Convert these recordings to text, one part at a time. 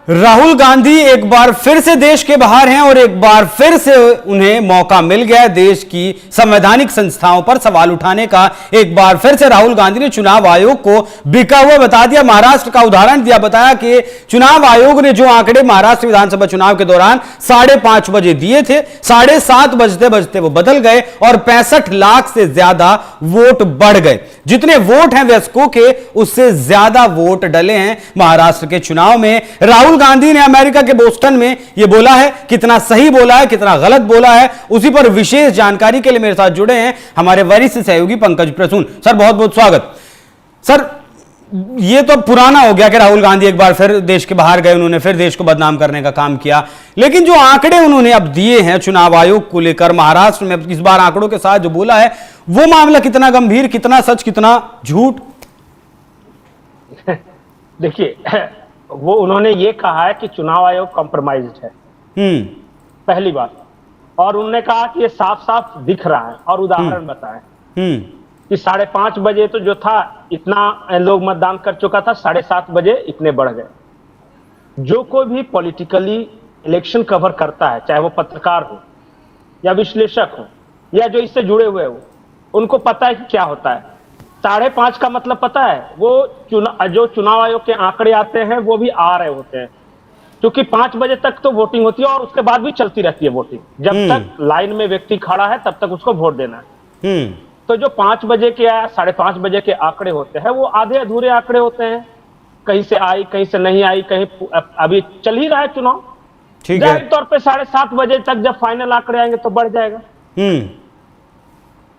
राहुल गांधी एक बार फिर से देश के बाहर हैं और एक बार फिर से उन्हें मौका मिल गया देश की संवैधानिक संस्थाओं पर सवाल उठाने का। एक बार फिर से राहुल गांधी ने चुनाव आयोग को बिका हुआ बता दिया। महाराष्ट्र का उदाहरण दिया, बताया कि चुनाव आयोग ने जो आंकड़े महाराष्ट्र विधानसभा चुनाव के दौरान 5:30 बजे दिए थे, 7:30 बजते बजते वो बदल गए और 65 लाख से ज्यादा वोट बढ़ गए। जितने वोट हैं वयस्कों के, उससे ज्यादा वोट डले हैं महाराष्ट्र के चुनाव में। राहुल गांधी ने अमेरिका के बोस्टन में यह बोला है, कितना सही बोला है, कितना गलत बोला है, उसी पर विशेष जानकारी के लिए मेरे साथ जुड़े हैं हमारे वरिष्ठ सहयोगी पंकज प्रसून। सर बहुत बहुत स्वागत। सर ये तो पुराना हो गया कि राहुल गांधी एक बार फिर देश के बाहर गए, उन्होंने फिर देश को बदनाम करने का काम किया, लेकिन जो आंकड़े उन्होंने अब दिए हैं चुनाव आयोग को लेकर महाराष्ट्र में, इस बार आंकड़ों के साथ जो बोला है, वो मामला कितना गंभीर, कितना सच, कितना झूठ? देखिए, वो उन्होंने ये कहा है कि चुनाव आयोग कॉम्प्रोमाइज्ड है, पहली बात। और उन्होंने कहा कि ये साफ साफ दिख रहा है और उदाहरण बताए कि 5:30 बजे तो जो था इतना लोग मतदान कर चुका था, 7:30 बजे इतने बढ़ गए। जो कोई भी पॉलिटिकली इलेक्शन कवर करता है, चाहे वो पत्रकार हो या विश्लेषक हो या जो इससे जुड़े हुए हो, उनको पता है कि क्या होता है। 5:30 का मतलब पता है, वो जो चुनाव आयोग के आंकड़े आते हैं वो भी आ रहे होते हैं, क्योंकि 5 बजे तक तो वोटिंग होती है और उसके बाद भी चलती रहती है वोटिंग। जब तक लाइन में व्यक्ति खड़ा है तब तक उसको वोट देना है। तो जो 5 बजे के या 5:30 बजे के आंकड़े होते हैं, वो आधे अधूरे आंकड़े होते हैं, कहीं से आई कहीं से नहीं आई, कहीं अभी चल ही रहा है चुनाव। जाहिर तौर पर 7:30 बजे तक जब फाइनल आंकड़े आएंगे तो बढ़ जाएगा।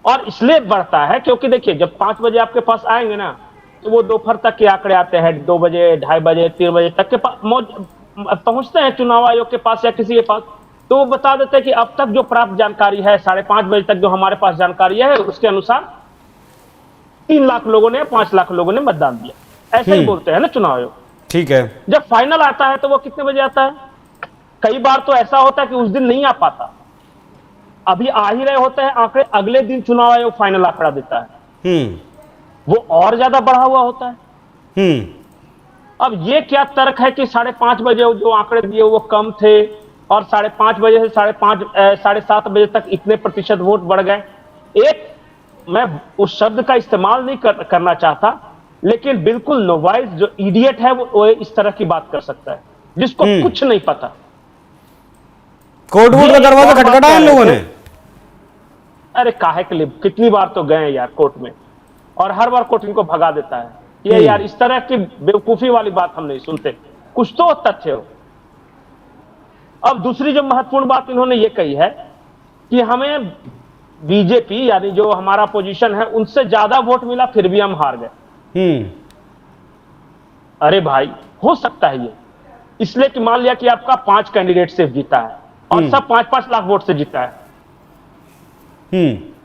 और इसलिए बढ़ता है क्योंकि देखिए, जब 5 बजे आपके पास आएंगे ना, तो वो दोपहर तक के आंकड़े आते हैं, 2 बजे, 2:30 बजे, 3 बजे तक के पहुंचते हैं चुनाव आयोग के पास या किसी के पास, तो वो बता देते हैं कि अब तक जो प्राप्त जानकारी है, 5:30 बजे तक जो हमारे पास जानकारी है, उसके अनुसार 3 लाख लोगों ने, 5 लाख लोगों ने मतदान दिया। ऐसे ही बोलते हैं ना चुनाव आयोग। ठीक है। जब फाइनल आता है तो वो कितने बजे आता है? कई बार तो ऐसा होता है कि उस दिन नहीं आ पाता, अभी आ ही रहे होते हैं आंकड़े, अगले दिन चुनाव आयोग फाइनल आंकड़ा देता है, वो और ज्यादा बढ़ा हुआ होता है। अब ये क्या तर्क है कि 5:30 बजे जो आंकड़े दिए वो कम थे और 5:30 बजे से 7:30 बजे तक इतने प्रतिशत वोट बढ़ गए? एक, मैं उस शब्द का इस्तेमाल नहीं करना चाहता, लेकिन बिल्कुल नोवाइज जो इडियट है वो इस तरह की बात कर सकता है, जिसको कुछ नहीं पता। कोर्ट का दरवाजा खटखटाया इन लोगों ने। अरे काहे के लिए, कितनी बार तो गए यार कोर्ट में, और हर बार कोर्ट इनको भगा देता है। ये यार इस तरह की बेवकूफी वाली बात हम नहीं सुनते, कुछ तो तथ्य हो। अब दूसरी जो महत्वपूर्ण बात इन्होंने ये कही है कि हमें बीजेपी यानी जो हमारा पोजीशन है उनसे ज्यादा वोट मिला फिर भी हम हार गए। अरे भाई, हो सकता है ये, इसलिए कि मान लिया कि आपका 5 कैंडिडेट से जीता है और सब 5-5 लाख वोट से जीता है,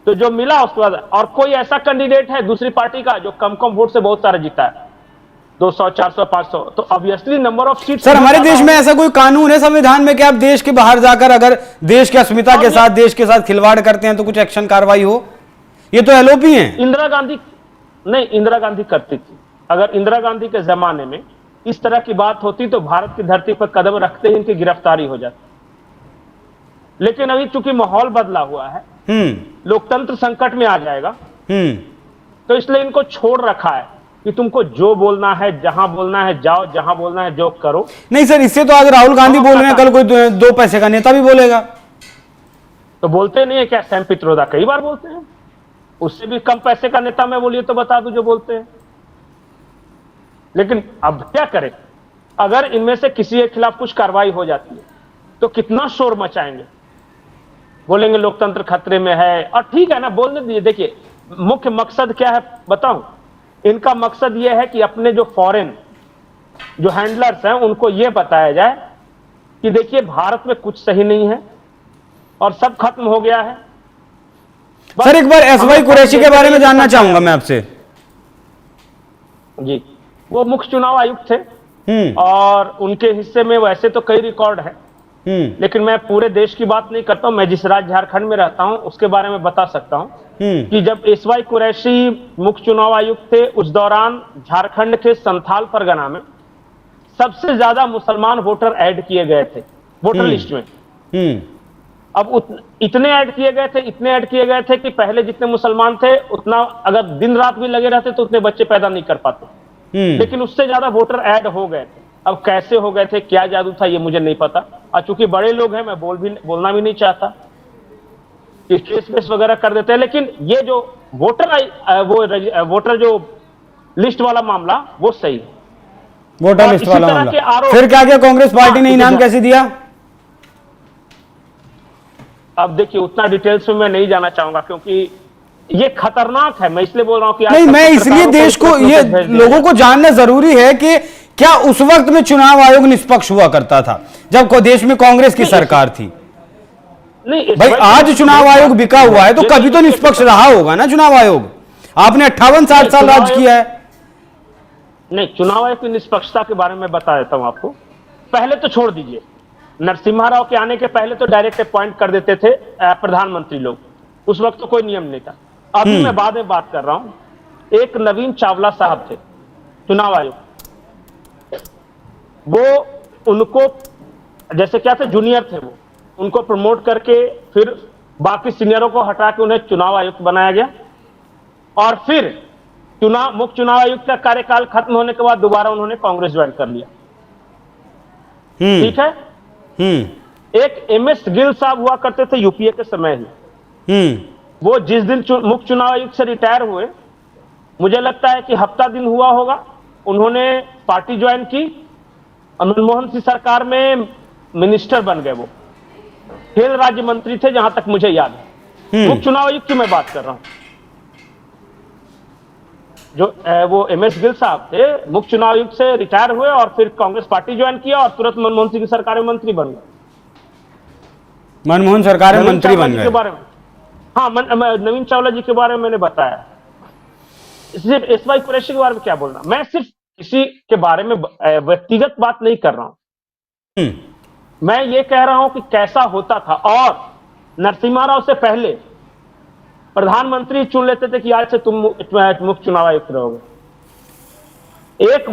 तो जो मिला उसके बाद, और कोई ऐसा कैंडिडेट है दूसरी पार्टी का जो कम वोट से बहुत सारे जीता है, 200, 400, 500, तो obviously number of seat. Sir हमारे देश में ऐसा कोई कानून है संविधान में कि आप देश के बाहर जाकर अगर देश की अस्मिता के साथ, देश के साथ खिलवाड़ करते हैं तो कुछ एक्शन कार्रवाई हो? ये तो एलओपी है। इंदिरा गांधी करती थी। अगर इंदिरा गांधी के जमाने में इस तरह की बात होती तो भारत की धरती पर कदम रखते ही इनकी गिरफ्तारी हो जाती। लेकिन अभी चूंकि माहौल बदला हुआ है, लोकतंत्र संकट में आ जाएगा, तो इसलिए इनको छोड़ रखा है कि तुमको जो बोलना है, जहां बोलना है जाओ, जहां बोलना है जो करो। नहीं सर, इससे तो आज राहुल गांधी बोल रहे हैं, कल कोई 2 पैसे का नेता भी बोलेगा। तो बोलते नहीं है क्या? सैम पित्रोदा कई बार बोलते हैं, उससे भी कम पैसे का नेता मैं बोलिए तो बता दूं जो बोलते हैं। लेकिन अब क्या करें, अगर इनमें से किसी के खिलाफ कुछ कार्रवाई हो जाती है तो कितना शोर मचाएंगे, बोलेंगे लोकतंत्र खतरे में है। और ठीक है ना, बोलने दीजिए। देखिए, मुख्य मकसद क्या है बताऊं? इनका मकसद यह है कि अपने जो फॉरेन जो हैंडलर्स हैं उनको यह बताया जाए कि देखिए भारत में कुछ सही नहीं है और सब खत्म हो गया है। सर एक बार एसवाई कुरैशी के बारे में जानना चाहूंगा मैं आपसे। जी, वो मुख्य चुनाव आयुक्त थे और उनके हिस्से में वैसे तो कई रिकॉर्ड है, लेकिन मैं पूरे देश की बात नहीं करता हूं। मैं जिस राज्य झारखंड में रहता हूं उसके बारे में बता सकता हूं कि जब एसवाई कुरैशी मुख्य चुनाव आयुक्त थे, उस दौरान झारखंड के संथाल परगना में सबसे ज्यादा मुसलमान वोटर ऐड किए गए थे वोटर लिस्ट में। अब इतने ऐड किए गए थे कि पहले जितने मुसलमान थे उतना अगर दिन रात भी लगे रहते तो उतने बच्चे पैदा नहीं कर पाते, लेकिन उससे ज्यादा वोटर ऐड हो गए थे। अब कैसे हो गए थे, क्या जादू था, ये मुझे नहीं पता। और चूंकि बड़े लोग हैं, मैं बोलना भी नहीं चाहता कि केस वेस वगैरह कर देते हैं, लेकिन ये जो वोटर जो लिस्ट वाला मामला वो सही है। वोटर लिस्ट वाला मामला फिर क्या किया कांग्रेस पार्टी ने, इनाम कैसे दिया? अब देखिए, उतना डिटेल्स में मैं नहीं जाना चाहूंगा क्योंकि ये खतरनाक है। मैं इसलिए बोल रहा हूं कि नहीं, मैं इसलिए देश को, ये लोगों को जानना जरूरी है कि क्या उस वक्त में चुनाव आयोग निष्पक्ष हुआ करता था जब को देश में कांग्रेस की सरकार थी? नहीं भाई, आज चुनाव आयोग बिका हुआ है तो कभी तो निष्पक्ष रहा होगा ना चुनाव आयोग। आपने 58-60 साल राज किया है। नहीं, चुनाव आयोग की निष्पक्षता के बारे में बता देता हूं आपको। पहले तो छोड़ दीजिए, नरसिम्हा राव के आने के पहले तो डायरेक्ट अपॉइंट कर देते थे प्रधानमंत्री लोग, उस वक्त तो कोई नियम नहीं था। अभी मैं बाद में बात कर रहा हूं। एक नवीन चावला साहब थे चुनाव आयोग, वो उनको जैसे क्या थे, जूनियर थे, वो उनको प्रमोट करके फिर बाकी सीनियरों को हटा के उन्हें चुनाव आयुक्त बनाया गया। और फिर मुख्य चुनाव आयुक्त का कार्यकाल खत्म होने के बाद दोबारा उन्होंने कांग्रेस ज्वाइन कर लिया। ठीक है। एक MS गिल साहब हुआ करते थे यूपीए के समय ही। वो जिस दिन मुख्य चुनाव आयुक्त से रिटायर हुए, मुझे लगता है कि हफ्ता दिन हुआ होगा, उन्होंने पार्टी ज्वाइन की। मनमोहन सिंह सरकार में मिनिस्टर बन गए। वो खेल राज्य मंत्री थे जहां तक मुझे याद है। मुख्य चुनाव आयुक्त की मैं बात कर रहा हूं, जो वो MS गिल साहब थे, मुख्य चुनाव आयुक्त से रिटायर हुए और फिर कांग्रेस पार्टी ज्वाइन किया और तुरंत मनमोहन सिंह की सरकार में मंत्री बन गए। मनमोहन सरकार में मंत्री बन गए। हाँ, नवीन चावला जी के बारे में मैंने बताया। सिर्फ SY कुरैशी के बारे में क्या बोलना, मैं सिर्फ किसी के बारे में व्यक्तिगत बात नहीं कर रहा हूं। मैं ये कह रहा हूं कि कैसा होता था। और नरसिम्हा राव से पहले प्रधानमंत्री चुन लेते थे कि आज से तुम मुख्य चुनाव आयुक्त रहोगे। एक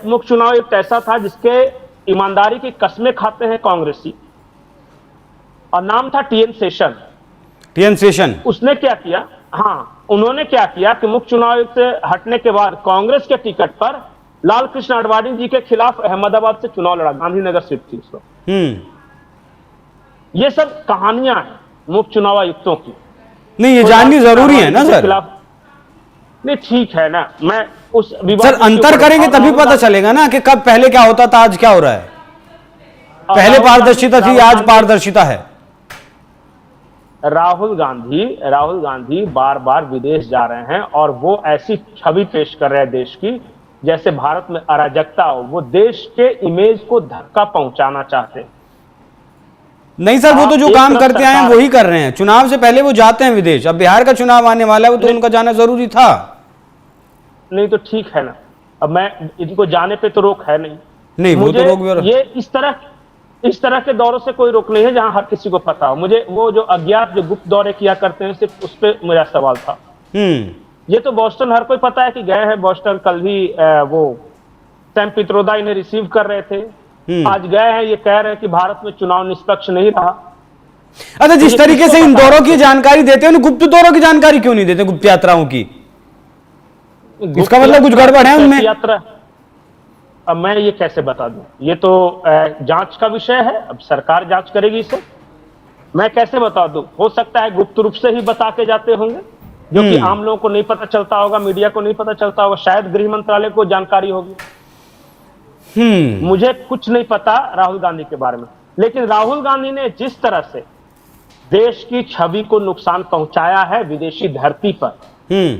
मुख्य चुनाव आयुक्त ऐसा था जिसके ईमानदारी की कस्में खाते हैं कांग्रेसी, और नाम था TN शेषन। उसने क्या किया, हाँ, उन्होंने क्या किया कि मुख्य चुनाव आयुक्त से हटने के बाद कांग्रेस के टिकट पर लाल कृष्ण आडवाणी जी के खिलाफ अहमदाबाद से चुनाव लड़ा, गांधीनगर सीट थी उसको। ये सब कहानियां हैं मुख्य चुनाव आयुक्तों की। नहीं, ये जाननी जरूरी है ना सर। नहीं, ठीक है ना, मैं उस सर अंतर करेंगे तभी पता चलेगा ना कि कब पहले क्या होता था, आज क्या हो रहा है। पहले पारदर्शिता थी, आज पारदर्शिता है। राहुल गांधी बार बार विदेश जा रहे हैं और वो ऐसी छवि पेश कर रहे हैं देश की जैसे भारत में अराजकता हो। वो देश के इमेज को धक्का पहुंचाना चाहते हैं। नहीं सर, वो तो जो काम करते आए हैं वही कर रहे हैं। चुनाव से पहले वो जाते हैं विदेश। अब बिहार का चुनाव आने वाला है, वो तो उनका जाना जरूरी था। नहीं तो ठीक है ना, अब मैं इनको जाने पे तो रोक है नहीं, वो तो रोक भी। ये इस तरह के दौरों से कोई रोक नहीं है जहां हर किसी को पता हो। मुझे वो जो अज्ञात जो गुप्त दौरे किया करते हैं, सिर्फ उस पर मेरा सवाल था। ये तो बोस्टन हर कोई पता है कि गए हैं बोस्टन। कल भी वो सैम पित्रोदा इन्हें रिसीव कर रहे थे। आज गए हैं, ये कह रहे हैं कि भारत में चुनाव निष्पक्ष नहीं रहा। अच्छा, जिस तरीके से इन दौरों की जानकारी देते हैं, गुप्त दौरों की जानकारी क्यों नहीं देते, गुप्त यात्राओं की? इसका मतलब कुछ गड़बड़ है उनमें। यात्रा अब मैं ये कैसे बता दूं, ये तो जांच का विषय है। अब सरकार जांच करेगी इसे, मैं कैसे बता दूं। हो सकता है गुप्त रूप से ही बता के जाते होंगे, जो कि आम लोगों को नहीं पता चलता होगा, मीडिया को नहीं पता चलता होगा, शायद गृह मंत्रालय को जानकारी होगी। मुझे कुछ नहीं पता राहुल गांधी के बारे में, लेकिन राहुल गांधी ने जिस तरह से देश की छवि को नुकसान पहुंचाया है विदेशी धरती पर,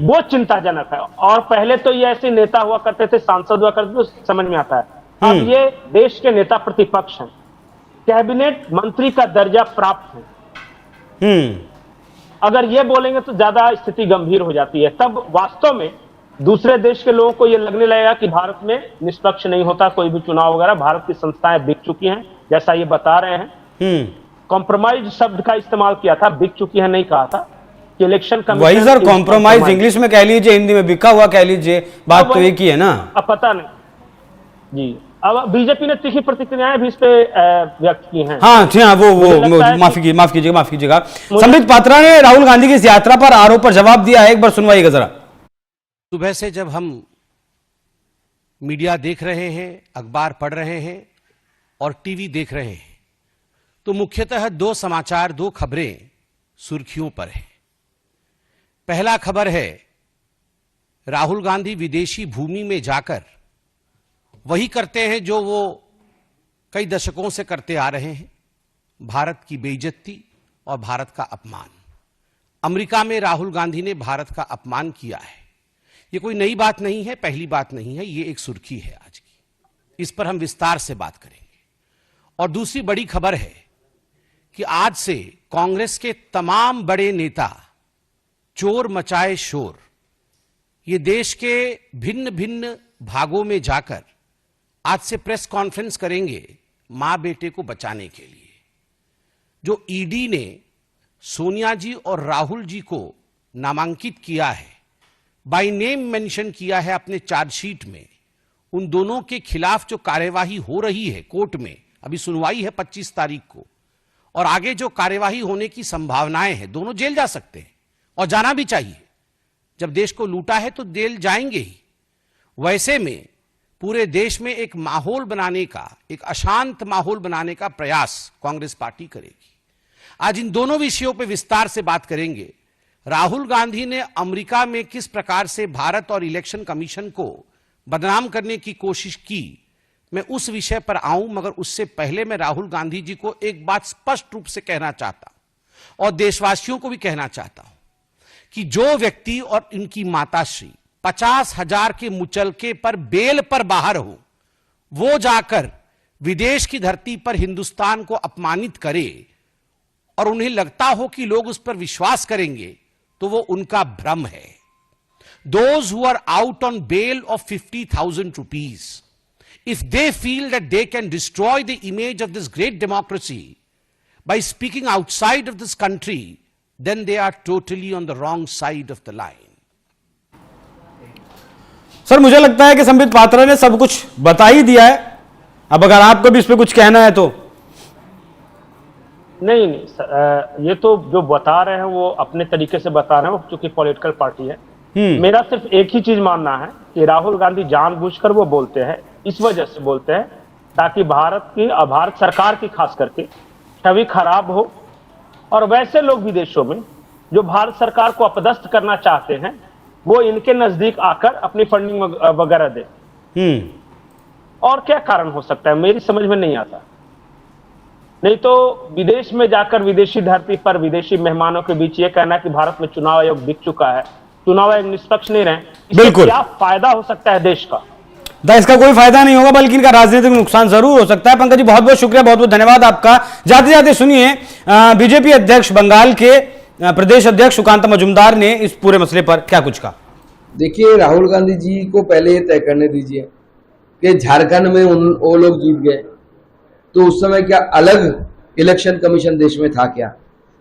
वो चिंताजनक है। और पहले तो ये ऐसे नेता हुआ करते थे, सांसद हुआ करते थे, तो समझ में आता है। अब ये देश के नेता प्रतिपक्ष हैं, कैबिनेट मंत्री का दर्जा प्राप्त है। अगर ये बोलेंगे तो ज्यादा स्थिति गंभीर हो जाती है। तब वास्तव में दूसरे देश के लोगों को ये लगने लगेगा कि भारत में निष्पक्ष नहीं होता कोई भी चुनाव वगैरह। भारत की संस्थाएं बिक चुकी हैं, जैसा ये बता रहे हैं। कॉम्प्रोमाइज शब्द का इस्तेमाल किया था, बिक चुकी है नहीं कहा था। कि इलेक्शन कमीशन, वही सर, कॉम्प्रोमाइज इंग्लिश में कह लीजिए, हिंदी में बिका हुआ कह लीजिए, बात तो एक ही है ना। अब पता नहीं जी, अब बीजेपी ने तीखी प्रतिक्रियाएं भी इस पे व्यक्त की हैं। हाँ जी हाँ, वो माफ कीजिएगा। संबित पात्रा ने राहुल गांधी की इस यात्रा पर आरोप पर जवाब दिया है, एक बार सुनवाइएगा जरा। सुबह से जब हम मीडिया देख रहे हैं, अखबार पढ़ रहे हैं और टीवी देख रहे हैं, तो मुख्यतः दो समाचार, दो खबरें सुर्खियों पर है। पहला खबर है राहुल गांधी विदेशी भूमि में जाकर वही करते हैं जो वो कई दशकों से करते आ रहे हैं, भारत की बेइज्जती और भारत का अपमान। अमेरिका में राहुल गांधी ने भारत का अपमान किया है। ये कोई नई बात नहीं है, पहली बात नहीं है, ये एक सुर्खी है आज की। इस पर हम विस्तार से बात करेंगे। और दूसरी बड़ी खबर है कि आज से कांग्रेस के तमाम बड़े नेता चोर मचाए शोर, ये देश के भिन्न भिन्न भागों में जाकर आज से प्रेस कॉन्फ्रेंस करेंगे मां बेटे को बचाने के लिए। जो ईडी ने सोनिया जी और राहुल जी को नामांकित किया है, बाय नेम मेंशन किया है अपने चार्जशीट में, उन दोनों के खिलाफ जो कार्यवाही हो रही है कोर्ट में, अभी सुनवाई है 25 तारीख को, और आगे जो कार्यवाही होने की संभावनाएं हैं, दोनों जेल जा सकते हैं और जाना भी चाहिए। जब देश को लूटा है तो जेल जाएंगे ही। वैसे में पूरे देश में एक माहौल बनाने का, एक अशांत माहौल बनाने का प्रयास कांग्रेस पार्टी करेगी। आज इन दोनों विषयों पर विस्तार से बात करेंगे। राहुल गांधी ने अमेरिका में किस प्रकार से भारत और इलेक्शन कमीशन को बदनाम करने की कोशिश की, मैं उस विषय पर आऊं, मगर उससे पहले मैं राहुल गांधी जी को एक बात स्पष्ट रूप से कहना चाहता हूं और देशवासियों को भी कहना चाहता हूं कि जो व्यक्ति और इनकी माताश्री 50,000 के मुचलके पर बेल पर बाहर हो, वो जाकर विदेश की धरती पर हिंदुस्तान को अपमानित करे और उन्हें लगता हो कि लोग उस पर विश्वास करेंगे, तो वो उनका भ्रम है। Those who are out on bail of 50,000 rupees, if they feel that they can destroy the image of this great democracy by speaking outside of this country, then they are totally on the wrong side of the line. Sir, मुझे लगता है कि संबित पात्रा ने सब कुछ बता ही दिया है। अब अगर आपको भी इस पे कुछ कहना है तो। नहीं, ये तो जो बता रहे हैं वो अपने तरीके से बता रहे हैं, वो चूंकि पॉलिटिकल पार्टी है। मेरा सिर्फ एक ही चीज मानना है कि राहुल गांधी जानबूझकर वो बोलते हैं, इस वजह से बोलते हैं ताकि भारत सरकार की खास करके छवि खराब हो, और वैसे लोग विदेशों में जो भारत सरकार को अपदस्थ करना चाहते हैं वो इनके नजदीक आकर अपनी फंडिंग वगैरह दे। और क्या कारण हो सकता है, मेरी समझ में नहीं आता। नहीं तो विदेश में जाकर विदेशी धरती पर विदेशी मेहमानों के बीच ये कहना कि भारत में चुनाव आयोग बिक चुका है, चुनाव आयोग निष्पक्ष नहीं रहे, इससे क्या फायदा हो सकता है देश का? इसका कोई फायदा नहीं होगा, बल्कि इनका राजनीतिक नुकसान जरूर हो सकता है। पंकज जी, बहुत बहुत शुक्रिया, बहुत बहुत धन्यवाद आपका। जाते जाते सुनिए बीजेपी अध्यक्ष, बंगाल के प्रदेश अध्यक्ष सुकांत मजुमदार ने इस पूरे मसले पर क्या कुछ कहा। देखिए, राहुल गांधी जी को पहले ये तय करने दीजिए कि झारखंड में वो लोग जीत गए तो उस समय क्या अलग इलेक्शन कमीशन देश में था क्या,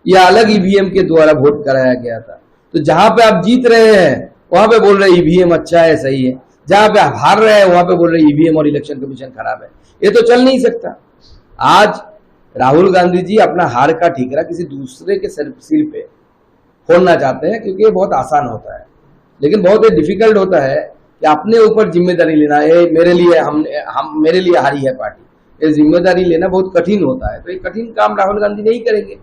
या अलग ईवीएम के द्वारा वोट कराया गया था? तो जहां पे आप जीत रहे हैं वहां पे बोल रहे ईवीएम अच्छा है, सही है, जहां पे आप हार रहे हैं वहां पे बोल रहे ईवीएम और इलेक्शन कमीशन खराब है। ये तो चल नहीं सकता। आज राहुल गांधी जी अपना हार का ठीकरा किसी दूसरे के सिर पे फोड़ना चाहते हैं, क्योंकि ये बहुत आसान होता है, लेकिन बहुत ही डिफिकल्ट होता है कि अपने ऊपर जिम्मेदारी लेना। मेरे लिए हारी है पार्टी, ये जिम्मेदारी लेना बहुत कठिन होता है। तो ये कठिन काम राहुल गांधी नहीं करेंगे।